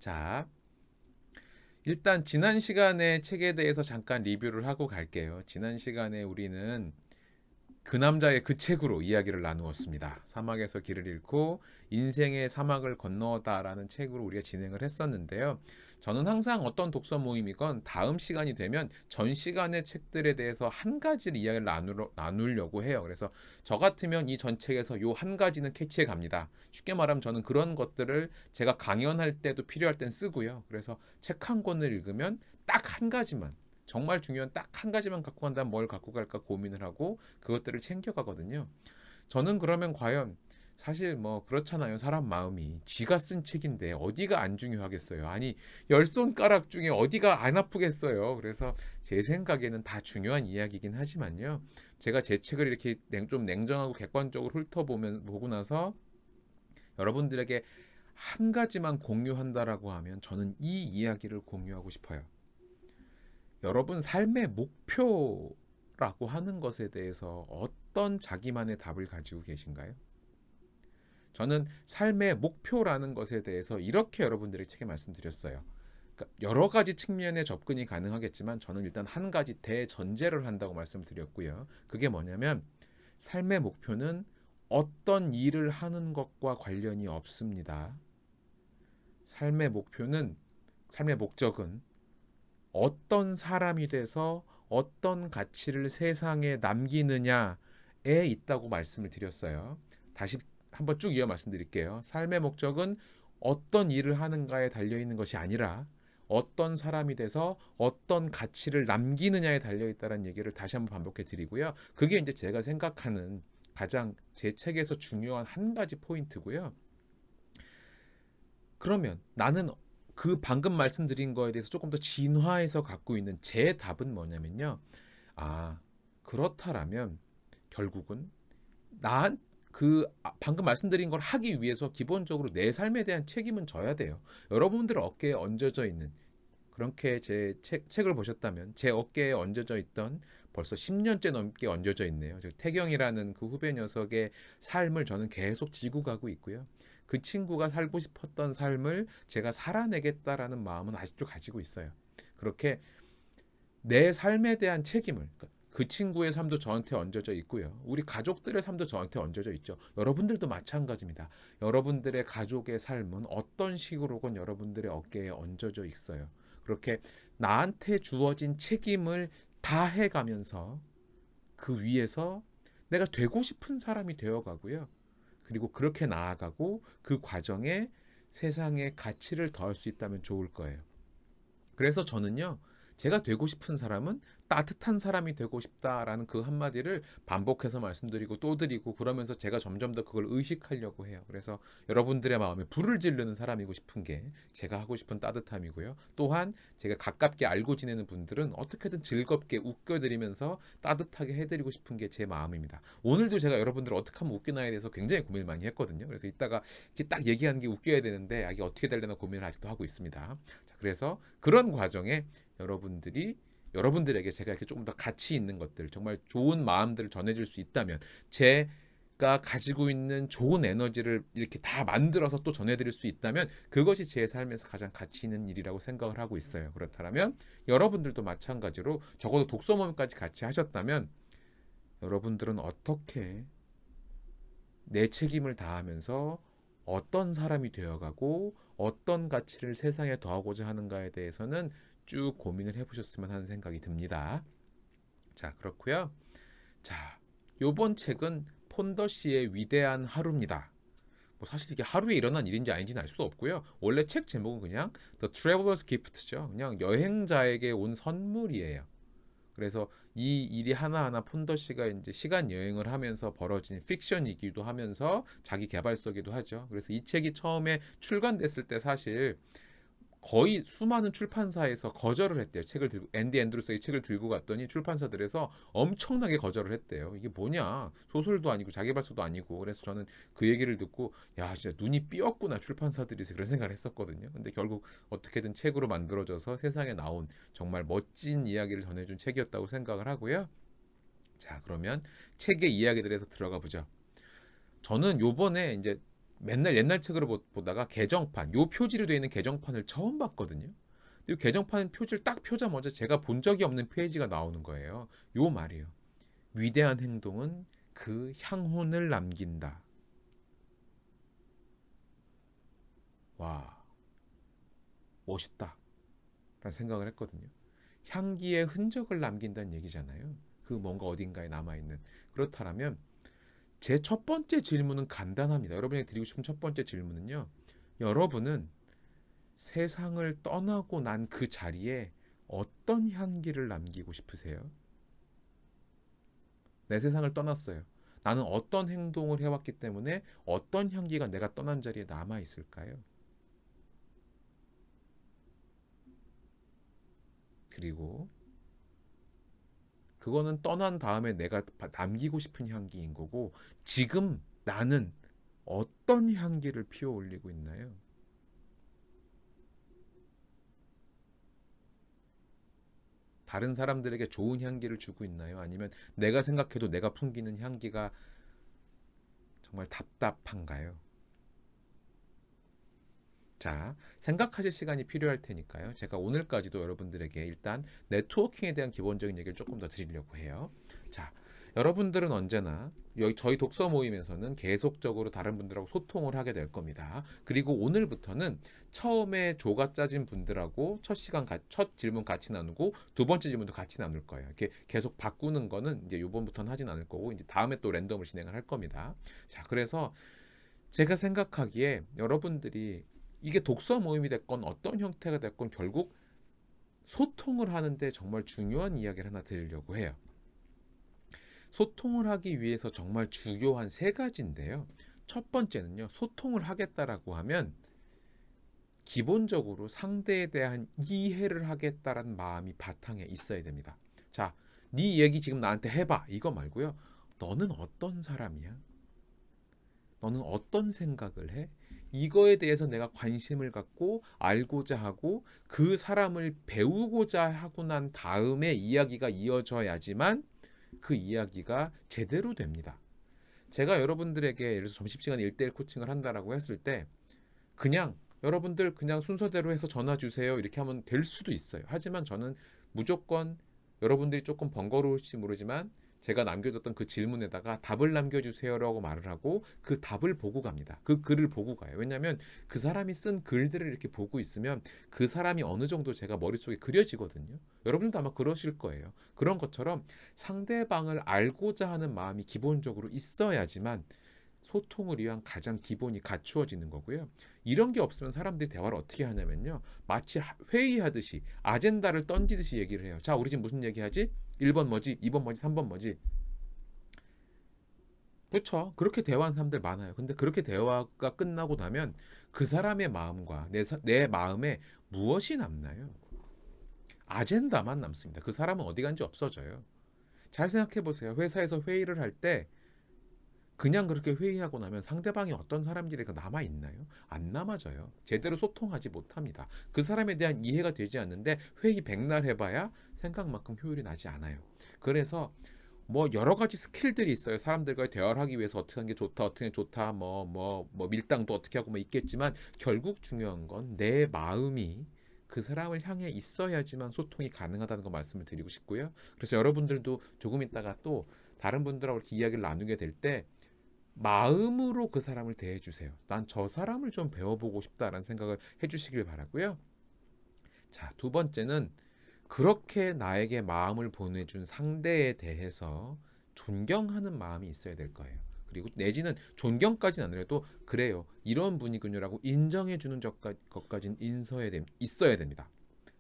자, 일단 지난 시간에 책에 대해서 잠깐 리뷰를 하고 갈게요. 지난 시간에 우리는 그 남자의 그 책으로 이야기를 나누었습니다. 사막에서 길을 잃고 인생의 사막을 건너다라는 책으로 우리가 진행을 했었는데요. 저는 항상 어떤 독서 모임이건 다음 시간이 되면 전 시간의 책들에 대해서 한 가지를 이야기를 나누려고 해요. 그래서 저 같으면 이 전 책에서 요 한 가지는 캐치해 갑니다. 쉽게 말하면 저는 그런 것들을 제가 강연할 때도 필요할 땐 쓰고요. 그래서 책 한 권을 읽으면 딱 한 가지만, 정말 중요한 딱 한 가지만 갖고 간다면 뭘 갖고 갈까 고민을 하고 그것들을 챙겨가거든요. 저는 그러면 과연 사실 뭐 그렇잖아요. 사람 마음이 지가 쓴 책인데 어디가 안 중요하겠어요. 아니, 열 손가락 중에 어디가 안 아프겠어요. 그래서 제 생각에는 다 중요한 이야기긴 하지만요. 제가 제 책을 이렇게 좀 냉정하고 객관적으로 훑어보면 보고 나서 여러분들에게 한 가지만 공유한다라고 하면 저는 이 이야기를 공유하고 싶어요. 여러분 삶의 목표라고 하는 것에 대해서 어떤 자기만의 답을 가지고 계신가요? 저는 삶의 목표라는 것에 대해서 이렇게 여러분들에게 책에 말씀드렸어요. 그러니까 여러 가지 측면의 접근이 가능하겠지만 저는 일단 한 가지 대전제를 한다고 말씀드렸고요. 그게 뭐냐면 삶의 목표는 어떤 일을 하는 것과 관련이 없습니다. 삶의 목표는 삶의 목적은 어떤 사람이 돼서 어떤 가치를 세상에 남기느냐에 있다고 말씀을 드렸어요. 다시 한번 쭉 이어 말씀드릴게요. 삶의 목적은 어떤 일을 하는가에 달려 있는 것이 아니라 어떤 사람이 돼서 어떤 가치를 남기느냐에 달려 있다는 얘기를 다시 한번 반복해 드리고요. 그게 이제 제가 생각하는 가장 제 책에서 중요한 한 가지 포인트고요. 그러면 나는 그 방금 말씀드린 거에 대해서 조금 더 진화해서 갖고 있는 제 답은 뭐냐면요. 아, 그렇다라면 결국은 난 방금 말씀드린 걸 하기 위해서 기본적으로 내 삶에 대한 책임은 져야 돼요. 여러분들 어깨에 얹어져 있는, 그렇게 제 책을 보셨다면 제 어깨에 얹어져 있던, 벌써 10년째 넘게 얹어져 있네요. 태경이라는 그 후배 녀석의 삶을 저는 계속 지고 가고 있고요. 그 친구가 살고 싶었던 삶을 제가 살아내겠다라는 마음은 아직도 가지고 있어요. 그렇게 내 삶에 대한 책임을, 그러니까 그 친구의 삶도 저한테 얹어져 있고요. 우리 가족들의 삶도 저한테 얹어져 있죠. 여러분들도 마찬가지입니다. 여러분들의 가족의 삶은 어떤 식으로건 여러분들의 어깨에 얹어져 있어요. 그렇게 나한테 주어진 책임을 다 해가면서 그 위에서 내가 되고 싶은 사람이 되어가고요. 그리고 그렇게 나아가고 그 과정에 세상에 가치를 더할 수 있다면 좋을 거예요. 그래서 저는요, 제가 되고 싶은 사람은 따뜻한 사람이 되고 싶다라는 그 한마디를 반복해서 말씀드리고 또 드리고, 그러면서 제가 점점 더 그걸 의식하려고 해요. 그래서 여러분들의 마음에 불을 지르는 사람이고 싶은 게 제가 하고 싶은 따뜻함이고요. 또한 제가 가깝게 알고 지내는 분들은 어떻게든 즐겁게 웃겨드리면서 따뜻하게 해드리고 싶은 게 제 마음입니다. 오늘도 제가 여러분들을 어떻게 하면 웃겨놔야 돼서 굉장히 고민을 많이 했거든요. 그래서 이따가 이렇게 딱 얘기하는 게 웃겨야 되는데 이게 어떻게 되려나 고민을 아직도 하고 있습니다. 그래서 그런 과정에 여러분들에게 제가 이렇게 조금 더 가치 있는 것들, 정말 좋은 마음들을 전해줄 수 있다면, 제가 가지고 있는 좋은 에너지를 이렇게 다 만들어서 또 전해드릴 수 있다면, 그것이 제 삶에서 가장 가치 있는 일이라고 생각을 하고 있어요. 그렇다면 여러분들도 마찬가지로 적어도 독서 모임까지 같이 하셨다면 여러분들은 어떻게 내 책임을 다하면서 어떤 사람이 되어가고 어떤 가치를 세상에 더하고자 하는가에 대해서는 쭉 고민을 해보셨으면 하는 생각이 듭니다. 자, 그렇고요. 자, 요번 책은 폰더 씨의 위대한 하루입니다. 뭐 사실 이게 하루에 일어난 일인지 아닌지는 알 수 없고요. 원래 책 제목은 그냥 The Traveler's Gift죠. 그냥 여행자에게 온 선물이에요. 그래서 이 일이 하나하나 폰더 씨가 이제 시간 여행을 하면서 벌어진 픽션이기도 하면서 자기 개발서기도 하죠. 그래서 이 책이 처음에 출간됐을 때 사실 거의 수많은 출판사에서 거절을 했대요. 책을 들고 앤디 앤드루스의 책을 들고 갔더니 출판사들에서 엄청나게 거절을 했대요. 이게 뭐냐? 소설도 아니고 자기발서도 아니고. 그래서 저는 그 얘기를 듣고 야, 진짜 눈이 삐었구나 출판사들이, 그런 생각을 했었거든요. 근데 결국 어떻게든 책으로 만들어져서 세상에 나온 정말 멋진 이야기를 전해준 책이었다고 생각을 하고요. 자, 그러면 책의 이야기들에서 들어가 보죠. 저는 요번에 이제 맨날 옛날 책으로 보다가 개정판, 요 표지로 되어 있는 개정판을 처음 봤거든요. 이 개정판 표지를 딱 펴자마자 제가 본 적이 없는 페이지가 나오는 거예요. 요 말이에요. 위대한 행동은 그 향혼을 남긴다. 와, 멋있다. 라는 생각을 했거든요. 향기의 흔적을 남긴다는 얘기잖아요. 그 뭔가 어딘가에 남아있는. 그렇다면 제 첫 번째 질문은 간단합니다. 여러분에게 드리고 싶은 첫 번째 질문은요. 여러분은 세상을 떠나고 난 그 자리에 어떤 향기를 남기고 싶으세요? 내 세상을 떠났어요. 나는 어떤 행동을 해왔기 때문에 어떤 향기가 내가 떠난 자리에 남아 있을까요? 그리고 그거는 떠난 다음에 내가 남기고 싶은 향기인 거고, 지금 나는 어떤 향기를 피워 올리고 있나요? 다른 사람들에게 좋은 향기를 주고 있나요? 아니면 내가 생각해도 내가 풍기는 향기가 정말 답답한가요? 자, 생각하실 시간이 필요할 테니까요. 제가 오늘까지도 여러분들에게 일단 네트워킹에 대한 기본적인 얘기를 조금 더 드리려고 해요. 자, 여러분들은 언제나 여기 저희 독서 모임에서는 계속적으로 다른 분들하고 소통을 하게 될 겁니다. 그리고 오늘부터는 처음에 조가 짜진 분들하고 첫 질문 같이 나누고 두 번째 질문도 같이 나눌 거예요. 이렇게 계속 바꾸는 거는 이제 요번부터는 하진 않을 거고 이제 다음에 또 랜덤을 진행을 할 겁니다. 자, 그래서 제가 생각하기에 여러분들이 이게 독서 모임이 됐건 어떤 형태가 됐건 결국 소통을 하는데 정말 중요한 이야기를 하나 드리려고 해요. 소통을 하기 위해서 정말 중요한 세 가지인데요. 첫 번째는요, 소통을 하겠다라고 하면 기본적으로 상대에 대한 이해를 하겠다라는 마음이 바탕에 있어야 됩니다. 자, 네 얘기 지금 나한테 해봐. 이거 말고요. 너는 어떤 사람이야? 너는 어떤 생각을 해? 이거에 대해서 내가 관심을 갖고 알고자 하고 그 사람을 배우고자 하고 난 다음에 이야기가 이어져야지만 그 이야기가 제대로 됩니다. 제가 여러분들에게 예를 들어서 점심시간에 1대1 코칭을 한다라고 했을 때 그냥 여러분들 그냥 순서대로 해서 전화 주세요 이렇게 하면 될 수도 있어요. 하지만 저는 무조건 여러분들이 조금 번거로울지 모르지만 제가 남겨뒀던 그 질문에다가 답을 남겨주세요라고 말을 하고 그 답을 보고 갑니다. 그 글을 보고 가요. 왜냐하면 그 사람이 쓴 글들을 이렇게 보고 있으면 그 사람이 어느 정도 제가 머릿속에 그려지거든요. 여러분도 아마 그러실 거예요. 그런 것처럼 상대방을 알고자 하는 마음이 기본적으로 있어야지만 소통을 위한 가장 기본이 갖추어지는 거고요. 이런 게 없으면 사람들이 대화를 어떻게 하냐면요. 마치 회의하듯이 아젠다를 던지듯이 얘기를 해요. 자, 우리 지금 무슨 얘기하지? 1번 뭐지? 2번 뭐지? 3번 뭐지? 그렇죠. 그렇게 대화하는 사람들 많아요. 근데 그렇게 대화가 끝나고 나면 그 사람의 마음과 내 마음에 무엇이 남나요? 아젠다만 남습니다. 그 사람은 어디 간지 없어져요. 잘 생각해 보세요. 회사에서 회의를 할때 그냥 그렇게 회의하고 나면 상대방이 어떤 사람인지가 남아 있나요? 안 남아져요. 제대로 소통하지 못합니다. 그 사람에 대한 이해가 되지 않는데 회의 백날 해봐야 생각만큼 효율이 나지 않아요. 그래서 뭐 여러 가지 스킬들이 있어요. 사람들과의 대화를 하기 위해서 어떻게 하는 게 좋다, 어떻게 하는 게 좋다, 뭐 밀당도 어떻게 하고 뭐 있겠지만 결국 중요한 건 내 마음이 그 사람을 향해 있어야지만 소통이 가능하다는 거 말씀을 드리고 싶고요. 그래서 여러분들도 조금 있다가 또 다른 분들하고 이렇게 이야기를 나누게 될 때 마음으로 그 사람을 대해주세요. 난 저 사람을 좀 배워보고 싶다라는 생각을 해주시길 바라고요. 자, 두 번째는 그렇게 나에게 마음을 보내준 상대에 대해서 존경하는 마음이 있어야 될 거예요. 그리고 내지는 존경까지는 아니라도 그래요. 이런 분이군요라고 인정해주는 것까지는 있어야 됩니다.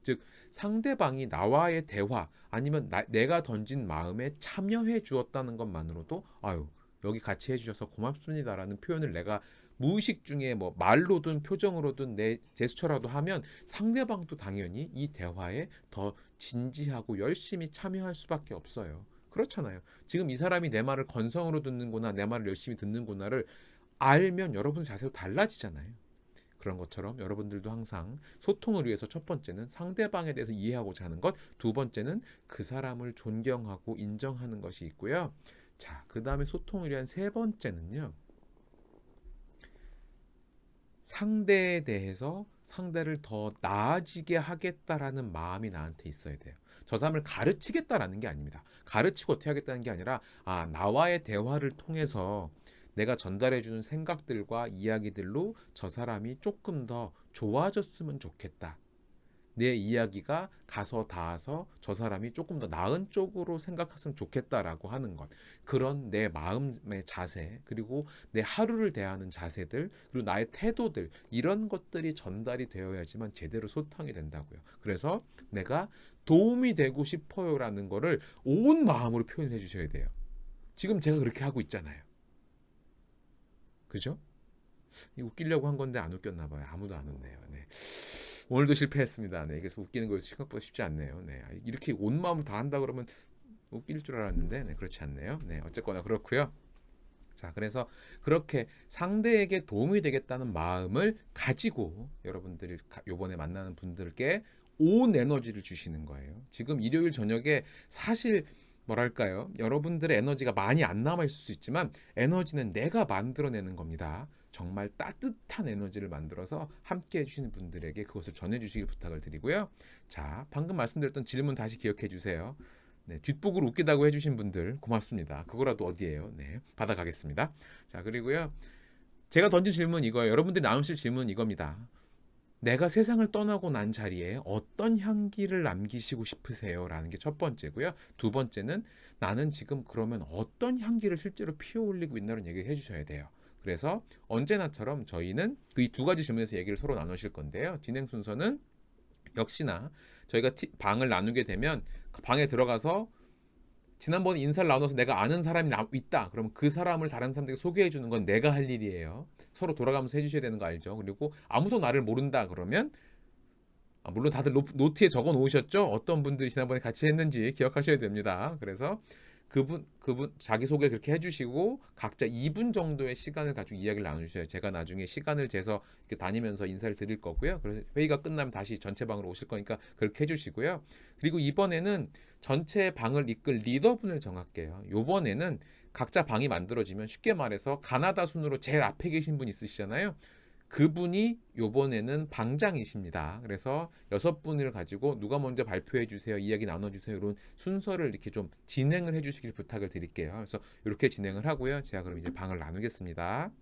즉 상대방이 나와의 대화 아니면 내가 던진 마음에 참여해 주었다는 것만으로도 아유 여기 같이 해주셔서 고맙습니다라는 표현을 내가 무의식 중에 뭐 말로든 표정으로든 내 제스처라도 하면 상대방도 당연히 이 대화에 더 진지하고 열심히 참여할 수밖에 없어요. 그렇잖아요. 지금 이 사람이 내 말을 건성으로 듣는구나, 내 말을 열심히 듣는구나를 알면 여러분 자세도 달라지잖아요. 그런 것처럼 여러분들도 항상 소통을 위해서 첫 번째는 상대방에 대해서 이해하고자 하는 것, 두 번째는 그 사람을 존경하고 인정하는 것이 있고요. 자, 그 다음에 소통을 위한 세 번째는요. 상대에 대해서 상대를 더 나아지게 하겠다라는 마음이 나한테 있어야 돼요. 저 사람을 가르치겠다라는 게 아닙니다. 가르치고 어떻게 하겠다는 게 아니라 나와의 대화를 통해서 내가 전달해주는 생각들과 이야기들로 저 사람이 조금 더 좋아졌으면 좋겠다. 내 이야기가 가서 닿아서 저 사람이 조금 더 나은 쪽으로 생각했으면 좋겠다라고 하는 것. 그런 내 마음의 자세, 그리고 내 하루를 대하는 자세들, 그리고 나의 태도들, 이런 것들이 전달이 되어야지만 제대로 소통이 된다고요. 그래서 내가 도움이 되고 싶어요라는 거를 온 마음으로 표현해 주셔야 돼요. 지금 제가 그렇게 하고 있잖아요. 그죠? 웃기려고 한 건데 안 웃겼나 봐요. 아무도 안 웃네요. 네. 오늘도 실패했습니다. 네, 그래서 웃기는 거 생각보다 쉽지 않네요. 네, 이렇게 온 마음을 다 한다 그러면 웃길 줄 알았는데, 네, 그렇지 않네요. 네, 어쨌거나 그렇고요. 자, 그래서 그렇게 상대에게 도움이 되겠다는 마음을 가지고 여러분들이 요번에 만나는 분들께 온 에너지를 주시는 거예요. 지금 일요일 저녁에 사실 뭐랄까요? 여러분들의 에너지가 많이 안 남아 있을 수 있지만 에너지는 내가 만들어내는 겁니다. 정말 따뜻한 에너지를 만들어서 함께 해주시는 분들에게 그것을 전해주시길 부탁을 드리고요. 자, 방금 말씀드렸던 질문 다시 기억해 주세요. 네, 뒷북으로 웃기다고 해주신 분들 고맙습니다. 그거라도 어디에요? 네, 받아가겠습니다. 자, 그리고요. 제가 던진 질문 이거예요. 여러분들이 나누실 질문 이겁니다. 내가 세상을 떠나고 난 자리에 어떤 향기를 남기시고 싶으세요? 라는 게 첫 번째고요. 두 번째는 나는 지금 그러면 어떤 향기를 실제로 피어올리고 있나를 얘기를 해주셔야 돼요. 그래서 언제나처럼 저희는 이 두 가지 질문에서 얘기를 서로 나누실 건데요. 진행 순서는 역시나 저희가 방을 나누게 되면 그 방에 들어가서 지난번에 인사를 나눠서 내가 아는 사람이 있다. 그러면 그 사람을 다른 사람들에게 소개해 주는 건 내가 할 일이에요. 서로 돌아가면서 해주셔야 되는 거 알죠? 그리고 아무도 나를 모른다 그러면 물론 다들 노트에 적어 놓으셨죠? 어떤 분들이 지난번에 같이 했는지 기억하셔야 됩니다. 그래서 그분 자기소개 그렇게 해주시고 각자 2분 정도의 시간을 가지고 이야기를 나눠주셔요. 제가 나중에 시간을 재서 이렇게 다니면서 인사를 드릴 거고요. 그래서 회의가 끝나면 다시 전체 방으로 오실 거니까 그렇게 해주시고요. 그리고 이번에는 전체 방을 이끌 리더분을 정할게요. 이번에는 각자 방이 만들어지면 쉽게 말해서 가나다 순으로 제일 앞에 계신 분 있으시잖아요. 그분이 요번에는 방장이십니다. 그래서 6분을 가지고 누가 먼저 발표해 주세요, 이야기 나눠 주세요, 이런 순서를 이렇게 좀 진행을 해 주시길 부탁을 드릴게요. 그래서 이렇게 진행을 하고요. 제가 그럼 이제 방을 나누겠습니다.